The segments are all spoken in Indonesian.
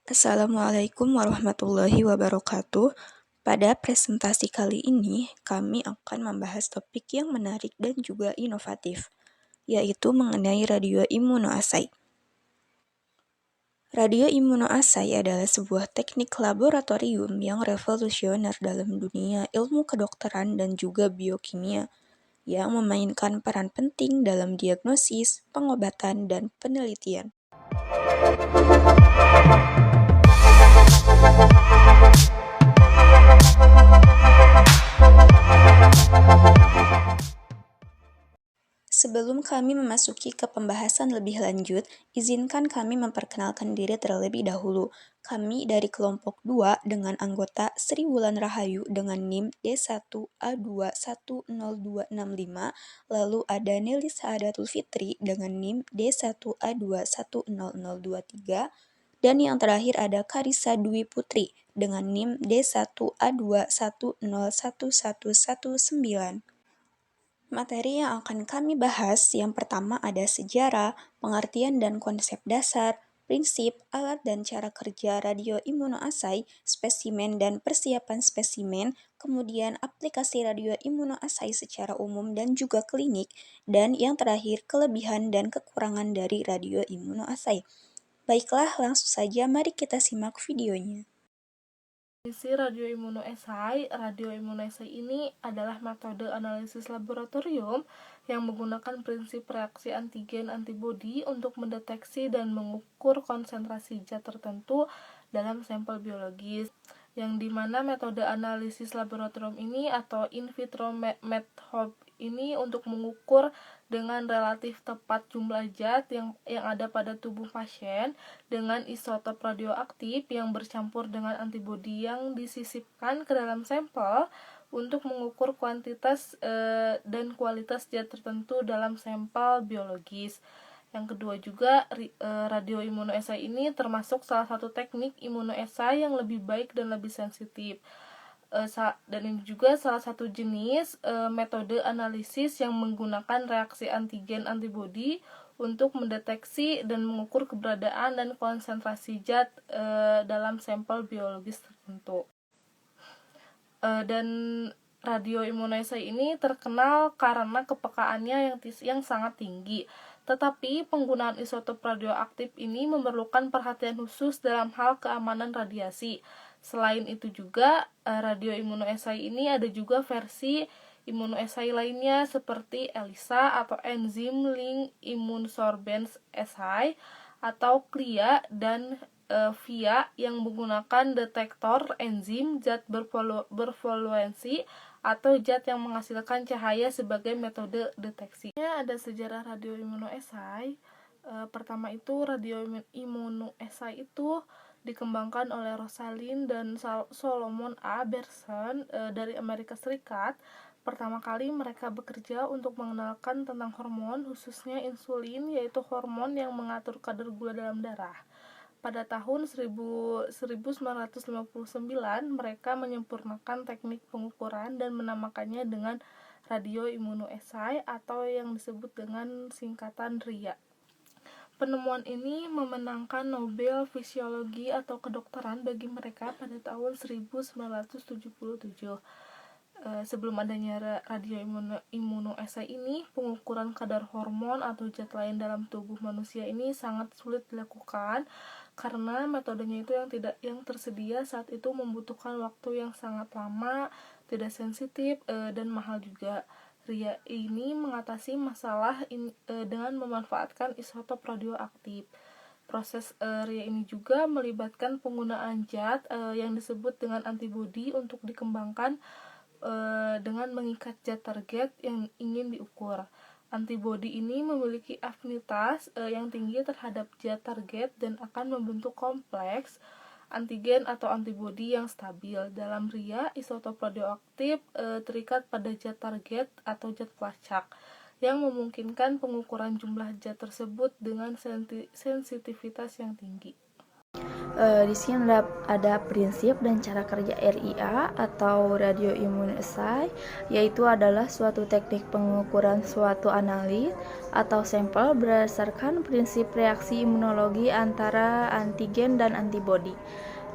Assalamualaikum warahmatullahi wabarakatuh. Pada presentasi kali ini, kami akan membahas topik yang menarik dan juga inovatif, yaitu mengenai radioimunoasai. Radioimunoasai adalah sebuah teknik laboratorium yang revolusioner dalam dunia ilmu kedokteran dan juga biokimia, yang memainkan peran penting dalam diagnosis, pengobatan, dan penelitian. Sebelum kami memasuki ke pembahasan lebih lanjut, izinkan kami memperkenalkan diri terlebih dahulu. Kami dari kelompok 2 dengan anggota Sri Wulan Rahayu dengan NIM D1A210265, lalu ada Nelly Saadatul Fitri dengan NIM D1A210023, dan yang terakhir ada Karissa Dwi Putri dengan NIM D1A21011119. Materi yang akan kami bahas yang pertama ada sejarah, pengertian dan konsep dasar, prinsip, alat dan cara kerja radioimunoasai, spesimen dan persiapan spesimen, kemudian aplikasi radioimunoasai secara umum dan juga klinik, dan yang terakhir kelebihan dan kekurangan dari radioimunoasai. Baiklah, langsung saja mari kita simak videonya. Definisi radioimunoasai ini adalah metode analisis laboratorium yang menggunakan prinsip reaksi antigen-antibodi untuk mendeteksi dan mengukur konsentrasi zat tertentu dalam sampel biologis, yang dimana metode analisis laboratorium ini atau in vitro method ini untuk mengukur dengan relatif tepat jumlah zat yang ada pada tubuh pasien dengan isotop radioaktif yang bercampur dengan antibodi yang disisipkan ke dalam sampel untuk mengukur kuantitas dan kualitas zat tertentu dalam sampel biologis. Yang kedua juga, radioimunoasai ini termasuk salah satu teknik imunoasai yang lebih baik dan lebih sensitif. Dan ini juga salah satu jenis metode analisis yang menggunakan reaksi antigen-antibodi untuk mendeteksi dan mengukur keberadaan dan konsentrasi zat dalam sampel biologis tertentu. Dan radioimunoasai ini terkenal karena kepekaannya yang sangat tinggi. Tetapi penggunaan isotop radioaktif ini memerlukan perhatian khusus dalam hal keamanan radiasi. Selain itu juga, radioimunoasai ini ada juga versi imunoasai lainnya seperti ELISA atau Enzyme Link Immunosorbence Assay atau CLIA dan VIA yang menggunakan detektor enzim zat bervoluensi atau zat yang menghasilkan cahaya sebagai metode deteksi. Ada sejarah radioimunoasai. Pertama itu radioimunoasai itu dikembangkan oleh Rosalind dan Solomon A. Berson dari Amerika Serikat. Pertama kali mereka bekerja untuk mengenalkan tentang hormon, khususnya insulin, yaitu hormon yang mengatur kadar gula dalam darah. Pada tahun 1959, mereka menyempurnakan teknik pengukuran dan menamakannya dengan radioimunoasai atau yang disebut dengan singkatan RIA. Penemuan ini memenangkan Nobel Fisiologi atau Kedokteran bagi mereka pada tahun 1977. Sebelum adanya radioimunoasai ini, pengukuran kadar hormon atau zat lain dalam tubuh manusia ini sangat sulit dilakukan karena metodenya itu yang tersedia saat itu membutuhkan waktu yang sangat lama, tidak sensitif, dan mahal juga. RIA ini mengatasi masalah dengan memanfaatkan isotop radioaktif. Proses RIA ini juga melibatkan penggunaan zat yang disebut dengan antibodi untuk dikembangkan dengan mengikat zat target yang ingin diukur. Antibodi ini memiliki afinitas yang tinggi terhadap zat target dan akan membentuk kompleks antigen atau antibodi yang stabil. Dalam RIA, isotop radioaktif terikat pada zat target atau zat pelacak yang memungkinkan pengukuran jumlah zat tersebut dengan sensitivitas yang tinggi. Di sini ada prinsip dan cara kerja RIA atau Radio Immunoassay, yaitu adalah suatu teknik pengukuran suatu analis atau sampel berdasarkan prinsip reaksi imunologi antara antigen dan antibodi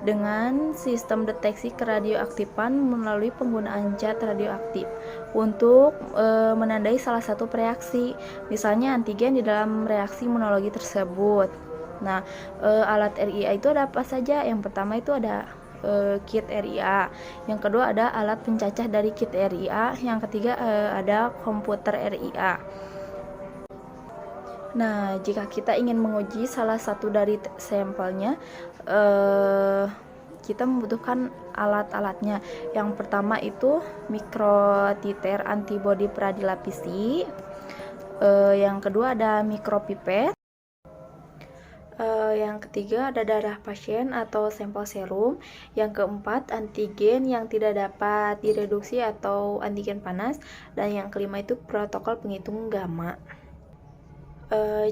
dengan sistem deteksi keradioaktifan melalui penggunaan zat radioaktif untuk menandai salah satu reaksi, misalnya antigen di dalam reaksi imunologi tersebut. Nah, alat RIA itu ada apa saja? Yang pertama itu ada kit RIA, yang kedua ada alat pencacah dari kit RIA, yang ketiga ada komputer RIA. Nah, jika kita ingin menguji salah satu dari sampelnya, kita membutuhkan alat-alatnya. Yang pertama itu mikrotiter antibodi pradilapisi, yang kedua ada mikropipet, yang ketiga ada darah pasien atau sampel serum, yang keempat antigen yang tidak dapat direduksi atau antigen panas, dan yang kelima itu protokol penghitung gamma.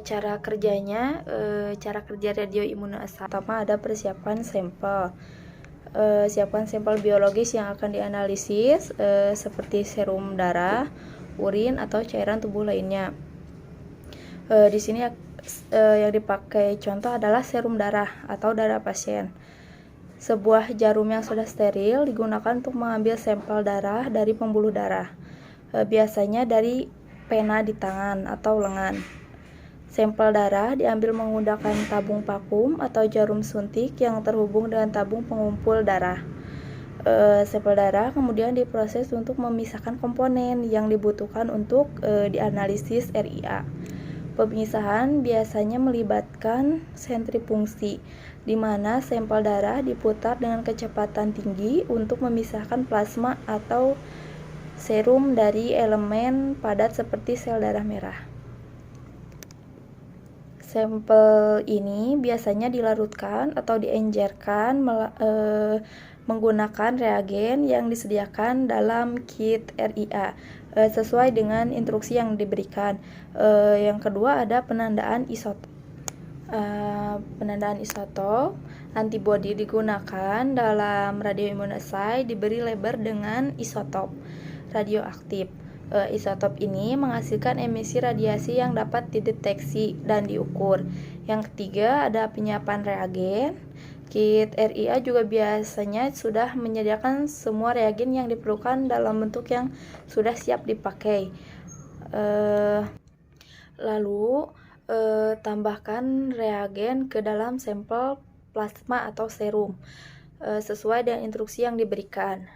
Cara kerjanya, cara kerja radio immunoassay. Pertama ada persiapan sampel. Siapkan sampel biologis yang akan dianalisis seperti serum darah, urin atau cairan tubuh lainnya. Di sini yang dipakai contoh adalah serum darah atau darah pasien. Sebuah jarum yang sudah steril digunakan untuk mengambil sampel darah dari pembuluh darah, biasanya dari pena di tangan atau lengan. Sampel darah diambil menggunakan tabung vakum atau jarum suntik yang terhubung dengan tabung pengumpul darah. Sampel darah kemudian diproses untuk memisahkan komponen yang dibutuhkan untuk dianalisis RIA. Pemisahan biasanya melibatkan sentrifungsi, di mana sampel darah diputar dengan kecepatan tinggi untuk memisahkan plasma atau serum dari elemen padat seperti sel darah merah. Sampel ini biasanya dilarutkan atau diencerkan menggunakan reagen yang disediakan dalam kit RIA sesuai dengan instruksi yang diberikan. Yang kedua ada penandaan isotop. Penandaan isotop antibodi digunakan dalam radioimmunoassay diberi label dengan isotop radioaktif. Isotop ini menghasilkan emisi radiasi yang dapat dideteksi dan diukur. Yang ketiga ada penyiapan reagen. Kit RIA juga biasanya sudah menyediakan semua reagen yang diperlukan dalam bentuk yang sudah siap dipakai. Lalu tambahkan reagen ke dalam sampel plasma atau serum sesuai dengan instruksi yang diberikan.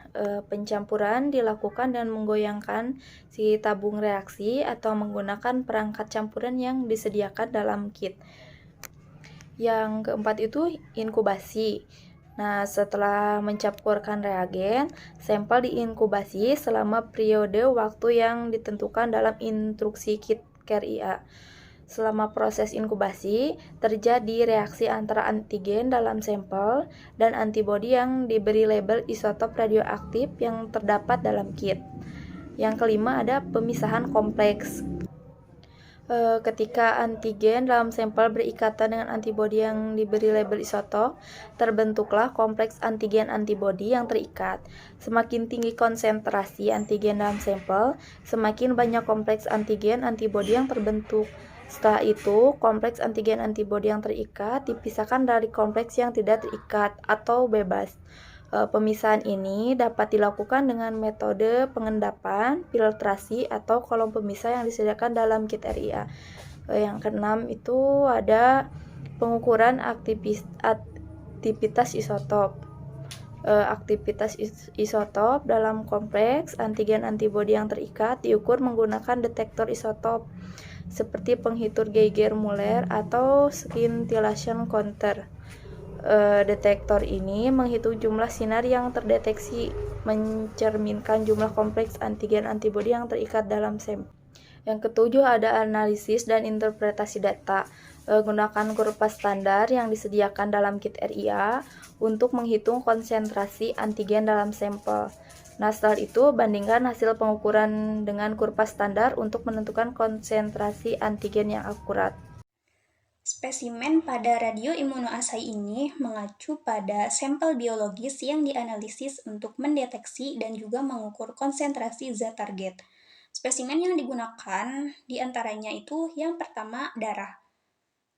Pencampuran dilakukan dengan menggoyangkan si tabung reaksi atau menggunakan perangkat campuran yang disediakan dalam kit. Yang keempat itu inkubasi. Nah, setelah mencampurkan reagen, sampel diinkubasi selama periode waktu yang ditentukan dalam instruksi kit RIA. Selama proses inkubasi, terjadi reaksi antara antigen dalam sampel dan antibodi yang diberi label isotop radioaktif yang terdapat dalam kit. Yang kelima ada pemisahan kompleks. Ketika antigen dalam sampel berikatan dengan antibodi yang diberi label isotop, terbentuklah kompleks antigen antibodi yang terikat. Semakin tinggi konsentrasi antigen dalam sampel, semakin banyak kompleks antigen antibodi yang terbentuk. Setelah itu, kompleks antigen antibodi yang terikat dipisahkan dari kompleks yang tidak terikat atau bebas. Pemisahan ini dapat dilakukan dengan metode pengendapan, filtrasi, atau kolom pemisah yang disediakan dalam kit RIA. Yang keenam itu ada pengukuran aktivitas isotop. Aktivitas isotop dalam kompleks antigen antibodi yang terikat diukur menggunakan detektor isotop seperti penghitung Geiger-Müller atau scintillation counter. Detektor ini menghitung jumlah sinar yang terdeteksi, mencerminkan jumlah kompleks antigen antibodi yang terikat dalam sampel. Yang ketujuh ada analisis dan interpretasi data. Gunakan kurva standar yang disediakan dalam kit RIA untuk menghitung konsentrasi antigen dalam sampel. Nah, setelah itu bandingkan hasil pengukuran dengan kurva standar untuk menentukan konsentrasi antigen yang akurat. Spesimen pada radioimunoassay ini mengacu pada sampel biologis yang dianalisis untuk mendeteksi dan juga mengukur konsentrasi zat target. Spesimen yang digunakan diantaranya itu yang pertama darah.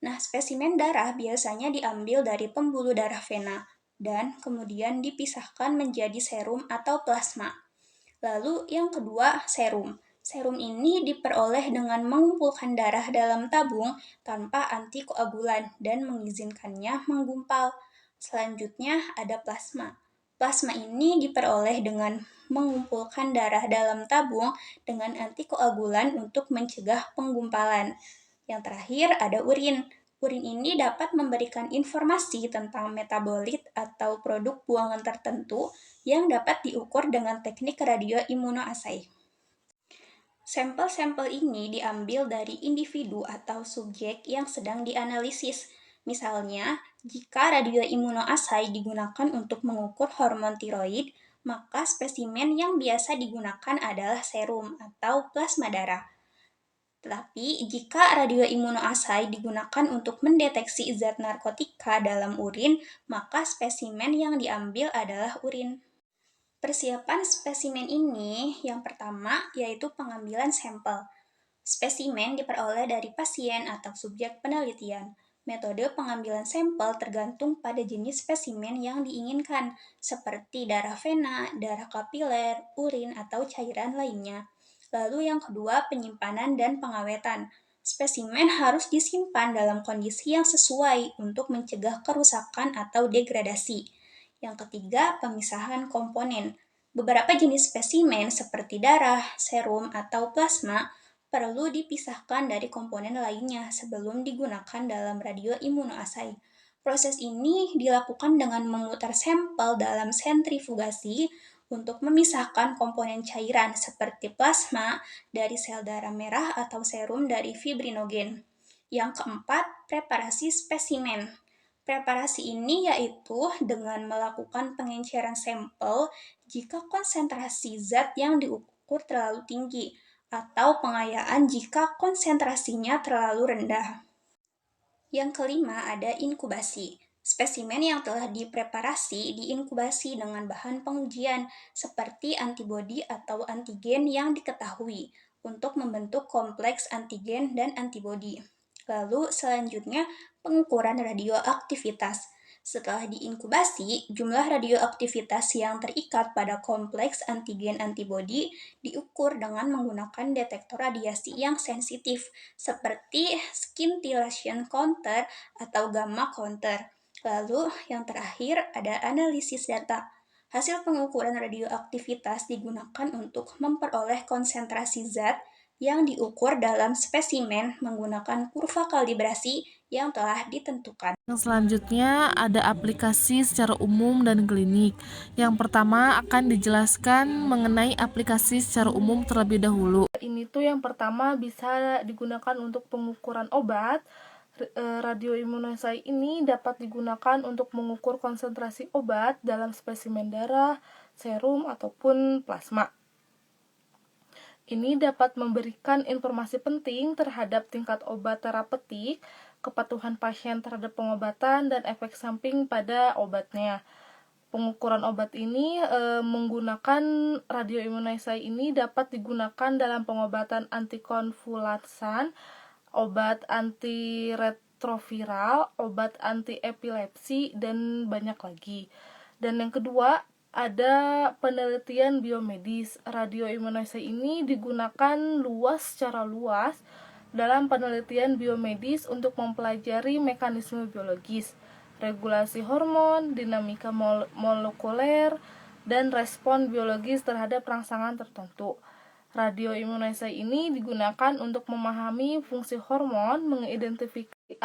Nah, spesimen darah biasanya diambil dari pembuluh darah vena dan kemudian dipisahkan menjadi serum atau plasma. Lalu yang kedua, serum. Serum ini diperoleh dengan mengumpulkan darah dalam tabung tanpa antikoagulan dan mengizinkannya menggumpal. Selanjutnya ada plasma. Plasma ini diperoleh dengan mengumpulkan darah dalam tabung dengan antikoagulan untuk mencegah penggumpalan. Yang terakhir ada urin. Urin ini dapat memberikan informasi tentang metabolit atau produk buangan tertentu yang dapat diukur dengan teknik radioimunoassay. Sampel-sampel ini diambil dari individu atau subjek yang sedang dianalisis. Misalnya, jika radioimunoassay digunakan untuk mengukur hormon tiroid, maka spesimen yang biasa digunakan adalah serum atau plasma darah. Tetapi, jika radioimunoassay digunakan untuk mendeteksi zat narkotika dalam urin, maka spesimen yang diambil adalah urin. Persiapan spesimen ini yang pertama yaitu pengambilan sampel. Spesimen diperoleh dari pasien atau subjek penelitian. Metode pengambilan sampel tergantung pada jenis spesimen yang diinginkan, seperti darah vena, darah kapiler, urin, atau cairan lainnya. Lalu yang kedua, penyimpanan dan pengawetan. Spesimen harus disimpan dalam kondisi yang sesuai untuk mencegah kerusakan atau degradasi. Yang ketiga, pemisahan komponen. Beberapa jenis spesimen seperti darah, serum, atau plasma perlu dipisahkan dari komponen lainnya sebelum digunakan dalam radioimunoassay. Proses ini dilakukan dengan memutar sampel dalam sentrifugasi untuk memisahkan komponen cairan seperti plasma dari sel darah merah atau serum dari fibrinogen. Yang keempat, preparasi spesimen. Preparasi ini yaitu dengan melakukan pengenceran sampel jika konsentrasi zat yang diukur terlalu tinggi atau pengayaan jika konsentrasinya terlalu rendah. Yang kelima ada inkubasi. Spesimen yang telah dipreparasi diinkubasi dengan bahan pengujian seperti antibodi atau antigen yang diketahui untuk membentuk kompleks antigen dan antibodi. Lalu selanjutnya pengukuran radioaktivitas. Setelah diinkubasi, jumlah radioaktivitas yang terikat pada kompleks antigen antibodi diukur dengan menggunakan detektor radiasi yang sensitif seperti scintillation counter atau gamma counter. Lalu yang terakhir ada analisis data. Hasil pengukuran radioaktivitas digunakan untuk memperoleh konsentrasi zat yang diukur dalam spesimen menggunakan kurva kalibrasi yang telah ditentukan. Yang selanjutnya ada aplikasi secara umum dan klinik. Yang pertama akan dijelaskan mengenai aplikasi secara umum terlebih dahulu. Ini tuh yang pertama bisa digunakan untuk pengukuran obat. Radioimunoassay ini dapat digunakan untuk mengukur konsentrasi obat dalam spesimen darah, serum, ataupun plasma. Ini dapat memberikan informasi penting terhadap tingkat obat terapeutik, kepatuhan pasien terhadap pengobatan, dan efek samping pada obatnya. Pengukuran obat ini menggunakan radioimunoassay ini dapat digunakan dalam pengobatan antikonvulsan, obat antiretroviral, obat anti-epilepsi, dan banyak lagi. Dan yang kedua, ada penelitian biomedis. Radioimunoassay ini digunakan secara luas dalam penelitian biomedis untuk mempelajari mekanisme biologis, regulasi hormon, dinamika molekuler, dan respon biologis terhadap rangsangan tertentu. Radioimunoassay ini digunakan untuk memahami fungsi hormon, mengidentifikasi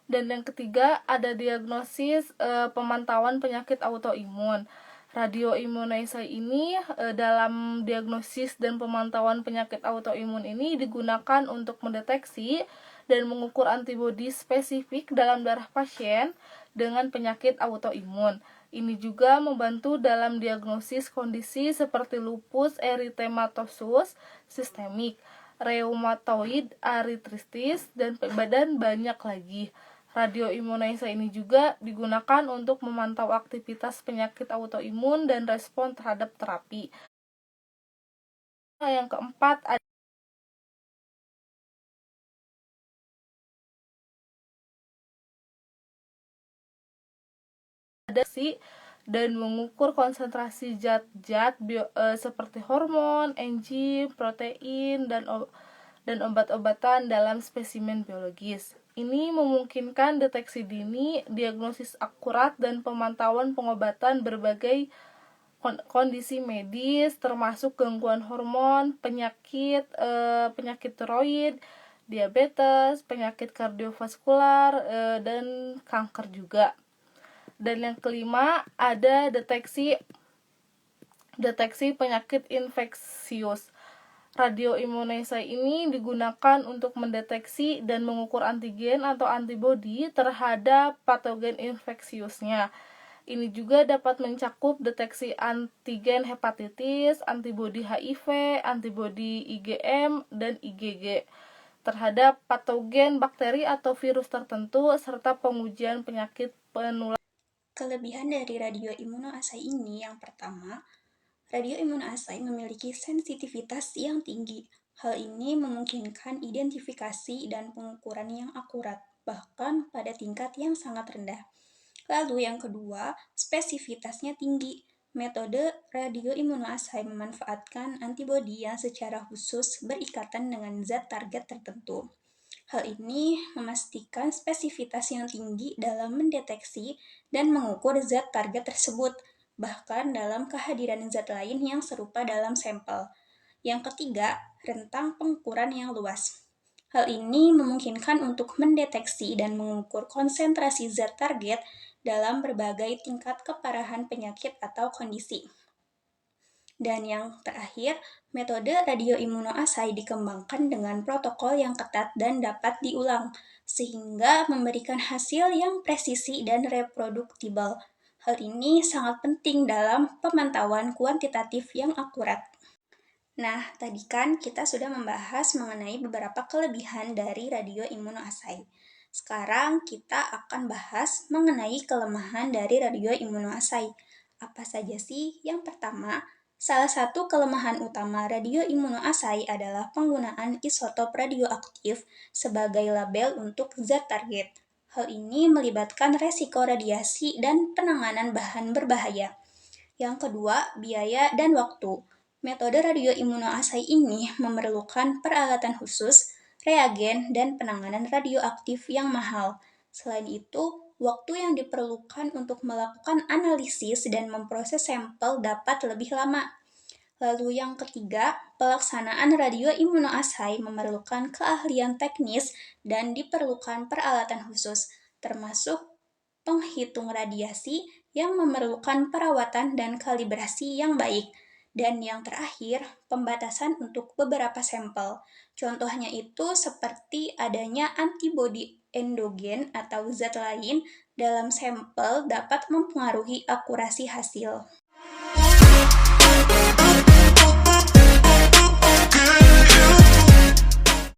dan yang ketiga ada diagnosis pemantauan penyakit autoimun. Radioimunoassay ini dalam diagnosis dan pemantauan penyakit autoimun ini digunakan untuk mendeteksi dan mengukur antibodi spesifik dalam darah pasien dengan penyakit autoimun. Ini juga membantu dalam diagnosis kondisi seperti lupus eritematosus sistemik. reumatoid arthritis, dan banyak lagi. Radioimunisasi ini juga digunakan untuk memantau aktivitas penyakit autoimun dan respon terhadap terapi. Yang keempat ada dan mengukur konsentrasi zat-zat seperti hormon, enzim, protein, dan obat-obatan dalam spesimen biologis. Ini memungkinkan deteksi dini, diagnosis akurat, dan pemantauan pengobatan berbagai kondisi medis, termasuk gangguan hormon, penyakit tiroid, diabetes, penyakit kardiovaskular, dan kanker juga. Dan yang kelima ada deteksi penyakit infeksius. Radioimunisasi ini digunakan untuk mendeteksi dan mengukur antigen atau antibodi terhadap patogen infeksiusnya. Ini juga dapat mencakup deteksi antigen hepatitis, antibodi HIV, antibodi IgM, dan IgG terhadap patogen bakteri atau virus tertentu, serta pengujian penyakit penular. Kelebihan dari radioimunoasai ini yang pertama, radioimunoasai memiliki sensitivitas yang tinggi. Hal ini memungkinkan identifikasi dan pengukuran yang akurat, bahkan pada tingkat yang sangat rendah. Lalu yang kedua, spesifitasnya tinggi. Metode radioimunoasai memanfaatkan antibodi yang secara khusus berikatan dengan zat target tertentu. Hal ini memastikan spesifitas yang tinggi dalam mendeteksi dan mengukur zat target tersebut, bahkan dalam kehadiran zat lain yang serupa dalam sampel. Yang ketiga, rentang pengukuran yang luas. Hal ini memungkinkan untuk mendeteksi dan mengukur konsentrasi zat target dalam berbagai tingkat keparahan penyakit atau kondisi. Dan yang terakhir, metode radioimunoasai dikembangkan dengan protokol yang ketat dan dapat diulang, sehingga memberikan hasil yang presisi dan reproduktibel. Hal ini sangat penting dalam pemantauan kuantitatif yang akurat. Nah, tadi kan kita sudah membahas mengenai beberapa kelebihan dari radioimunoasai. Sekarang kita akan bahas mengenai kelemahan dari radioimunoasai. Apa saja sih? Yang pertama, salah satu kelemahan utama radioimunoasai adalah penggunaan isotop radioaktif sebagai label untuk zat target. Hal ini melibatkan resiko radiasi dan penanganan bahan berbahaya. Yang kedua, biaya dan waktu. Metode radioimunoasai ini memerlukan peralatan khusus, reagen, dan penanganan radioaktif yang mahal. Selain itu, waktu yang diperlukan untuk melakukan analisis dan memproses sampel dapat lebih lama. Lalu yang ketiga, pelaksanaan radioimunoasai memerlukan keahlian teknis dan diperlukan peralatan khusus, termasuk penghitung radiasi yang memerlukan perawatan dan kalibrasi yang baik. Dan yang terakhir, pembatasan untuk beberapa sampel. Contohnya itu seperti adanya antibodi endogen atau zat lain dalam sampel dapat mempengaruhi akurasi hasil.